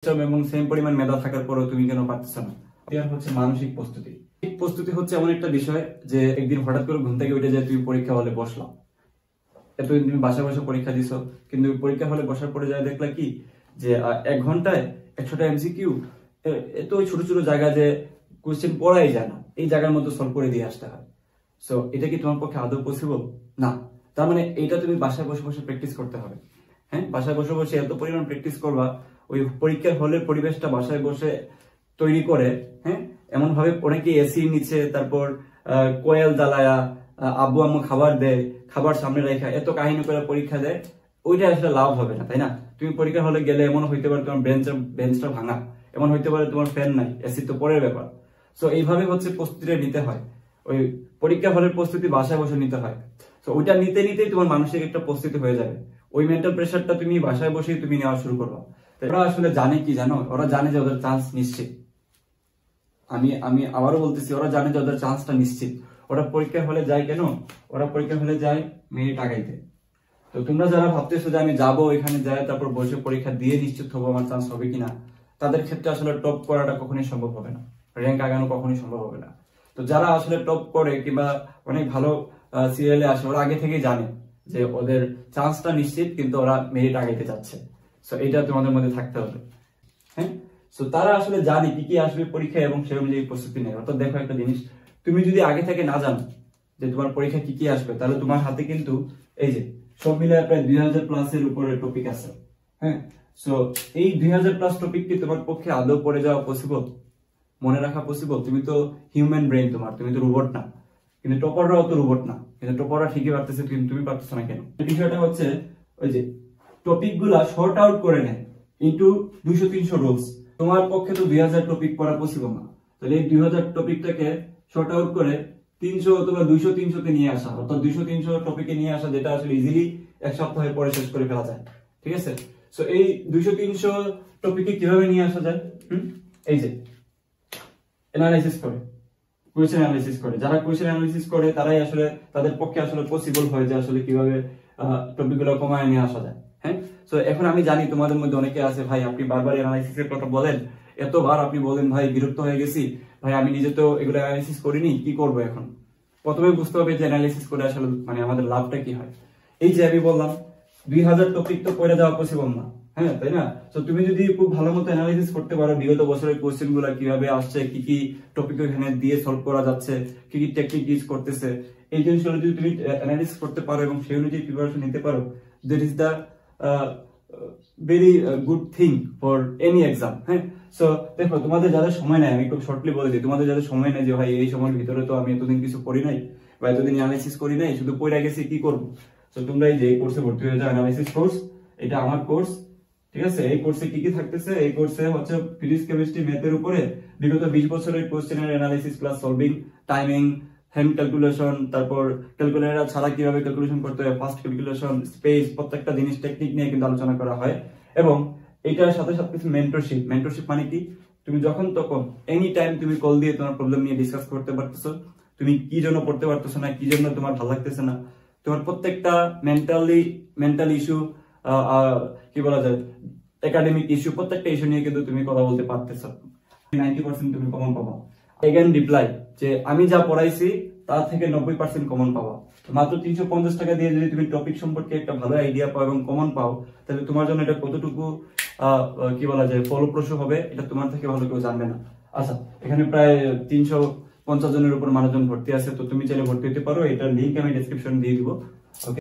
এবং সেম পরিমাণ মেধা থাকার পরেও তুমি কেন পারতেছো না? এটা হচ্ছে মানসিক প্রস্তুতি। প্রস্তুতি হচ্ছে এমন একটা বিষয় যে একদিন হঠাৎ করে ঘুম থেকে উঠে যায় তুমি পরীক্ষা হলে বসলা, এতদিন তুমি বাসায় বসে পরীক্ষা দিছো, কিন্তু পরীক্ষা হলে বসার পরে যায় দেখলা কি যে 1 ঘন্টায় 100টা এমসিকিউ, এত ছোট ছোট জায়গা যে কোশ্চেন পড়াই যায় না, এই জায়গার মধ্যে সলভ করে দিয়ে আসতে হয়। সো এটা কি তোমার পক্ষে আদৌ পসিবল না? তার মানে এটা তুমি বাসায় বসে বসে প্র্যাকটিস করতে হবে। হ্যাঁ, বাসায় বসে বসে এত পরিমাণ প্র্যাকটিস করবা, ওই পরীক্ষার হলের পরিবেশটা বাসায় বসে তৈরি করে, হ্যাঁ, এমন ভাবে অনেকে এসি নিচে, তারপর কোয়েল জ্বালায়া, আব্বু আম্মু খাবার দেয়, খাবার সামনে রেখা এত কাহিনী করে পরীক্ষা দেয়, ওইটা আসলে লাভ হবে না, তাই না? তুমি পরীক্ষা হলে গেলে এমন হইতে পারে তোমার বেঞ্চটা ভাঙা, এমন হইতে পারে তোমার ফ্যান নাই, এসি তো পরের ব্যাপার। সো এইভাবে হচ্ছে প্রস্তুতিটা নিতে হয়। ওই পরীক্ষা হলের প্রস্তুতি বাসায় বসে নিতে হয়। তো ওইটা নিতে নিতেই তোমার মানসিক একটা প্রস্তুতি হয়ে যাবে। ওই মেন্টাল প্রেশারটা তুমি বাসায় বসেই তুমি নেওয়া শুরু করবা। ওরা আসলে জানে কি জানো? ওরা জানে যে ওদের চান্স নিশ্চিত। আমি আমি আবারও বলতেছি, ওরা জানে যে ওদের চান্সটা নিশ্চিত। ওরা পরীক্ষা হলে যায় কেন? ওরা পরীক্ষা হলে যায় মেরিট আগাইতে। তো তোমরা যারা ভাবতেছো যে আমি যাবো এখানে যাই, তারপর বসে পরীক্ষা দিয়ে নিশ্চিত হবো আমার চান্স হবে কিনা, তাদের ক্ষেত্রে আসলে টপ করাটা কখনোই সম্ভব হবে না, র্যাঙ্ক আগানো কখনোই সম্ভব হবে না। তো যারা আসলে টপ করে কিংবা অনেক ভালো সিরিয়ালে আসে, ওরা আগে থেকেই জানে যে ওদের চান্সটা নিশ্চিত, কিন্তু ওরা মেরিট আগাইতে যাচ্ছে। সো এটা তোমাদের মধ্যে থাকতে হবে। হ্যাঁ, সো তারা আসলে জানে কি কি আসবে পরীক্ষায় এবং সে অনুযায়ী প্রস্তুতি নেয়। অর্থাৎ দেখো একটা জিনিস, তুমি যদি আগে থেকে না জানো যে তোমার পরীক্ষা কি কি আসবে, তাহলে তোমার হাতে কিন্তু এই যে সব মিলে প্রায় 2000+ এর উপরে টপিক আছে। হ্যাঁ, সো এই 2000+ টপিক কি তোমার পক্ষে আদৌ পড়ে যাওয়া পসিবল, মনে রাখা পসিবল? তুমি তো হিউম্যান ব্রেন, তুমি তো রোবট না। কিন্তু টপাররাও তো রোবট না, কিন্তু টপাররা ঠিকই পারতেছে, কিন্তু তুমি পারতেছো না কেন? বিষয়টা হচ্ছে ওই যে টপিক গুলা শর্ট আউট করে নেয় ইন্টু 200-300 রুলস। তোমার পক্ষে তো 2000 টপিক পড়া পসিবল না। তাহলে এই 2000 টপিকটাকে শর্ট আউট করে 300 অথবা 200-300 নিয়ে আসা, অর্থাৎ 200-300 টপিকে নিয়ে আসা, যেটা আসলে ইজিলি 1 সপ্তাহের পরে শেষ করে ফেলা যায়। ঠিক আছে? সো এই 200-300 টপিকে কিভাবে নিয়ে আসা যায়? এই যে অ্যানালাইসিস করে, কোয়েশ্চেন অ্যানালাইসিস করে। যারা কোয়েশ্চেন অ্যানালাইসিস করে তারাই আসলে, তাদের পক্ষে আসলে পসিবল হয় যে আসলে কিভাবে টপিকগুলো কমায় নিয়ে আসা যায়। হ্যাঁ, সো এখন আমি জানি তোমাদের মধ্যে অনেকে আছে, ভাই আপনি বারবার অ্যানালাইসিসের কথা বলেন, এতবার আপনি বলেন, ভাই বিরক্ত হয়ে গেছি, ভাই আমি নিজে তো এগুলো অ্যানালাইসিস করিনি, কি করব এখন? প্রথমে বুঝতে হবে যে অ্যানালাইসিস করে আসলে মানে আমাদের লাভটা কি হয়। এই যে আমি বললাম 2000 টপিক তো পড়ে যাওয়া পসিবল না, হ্যাঁ, তাই না? তো তুমি যদি খুব ভালো মতো অ্যানালাইসিস করতে পারো বিগত বছরের কোশ্চেন গুলা কিভাবে আসছে, কি কি টপিক এখানে দিয়ে সলভ করা যাচ্ছে, কি কি টেকনিক ইউজ করতেছে, এই জিনিসগুলো যদি তুমি অ্যানালাইসিস করতে পারো এবং সেই অনুযায়ী প্রিপারেশন নিতে পারো, that is the very good thing for any exam. হ্যাঁ, সো দেখো তোমাদের যাদের সময় নেই, আমি খুব শর্টলি বলে দিই, তোমাদের যাদের সময় নেই যে ভাই এই সময়ের ভিতরে তো আমি এতদিন কিছু করি নাই বা এতদিন অ্যানালাইসিস করি নাই, শুধু পড়ে গেছি, কি করবো? তো তোমরা এই যে কোর্সে ভর্তি হয়ে যাও, অ্যানালাইসিস কোর্স, এটা আমার কোর্স। ঠিক আছে? এই কোর্সে কি কি থাকতেছে? এই কোর্সে হচ্ছে ফিজিক্স, কেমিস্ট্রি, ম্যাথের উপরে বিগত 20 বছরের কোশ্চেনের analysis plus solving, timing, hand calculation, তারপর ক্যালকুলেটর ছাড়া কিভাবে ক্যালকুলেশন করতে হয়, ফাস্ট ক্যালকুলেশন, স্পেস, প্রত্যেকটা জিনিস টেকনিক নিয়ে কিন্তু আলোচনা করা হয়। এবং এটার সাথে সাথে মেন্টরশিপ। মেন্টরশিপ মানে কি? তুমি যখন তখন এনি টাইম তুমি কল দিয়ে তোমার প্রবলেম নিয়ে ডিসকাস করতে পারতেছো, তুমি কি জন্য পড়তে পারতেছো না, কি জন্য তোমার ভালো লাগতেছে না, তোমার প্রত্যেকটা মেন্টাল ইস্যু, কি বলা যায়, একাডেমিক ইস্যু, প্রত্যেকটা ইস্যু নিয়ে কিন্তু তুমি কথা বলতে পারতেছো। 90% তুমি কমন পাবা। এগেন রিপ্লাই যে আমি যা পড়াইছি তার থেকে 90% কমন পাবা। মাত্র 350 টাকা দিয়ে যদি তুমি টপিক সম্পর্কে একটা ভালো আইডিয়া পাও এবং কমন পাও, তাহলে তোমার জন্য এটা কতটুকু কি বলা যায় ফলপ্রসূ হবে, এটা তোমার থেকে ভালো কেউ জানবে না। আচ্ছা, এখানে প্রায় 350 জনের উপর মানুষজন ভর্তি আছে, তো তুমি চাইলে ভর্তি হতে পারো। এটার লিঙ্ক আমি ডেসক্রিপশন দিয়ে দিব। ওকে।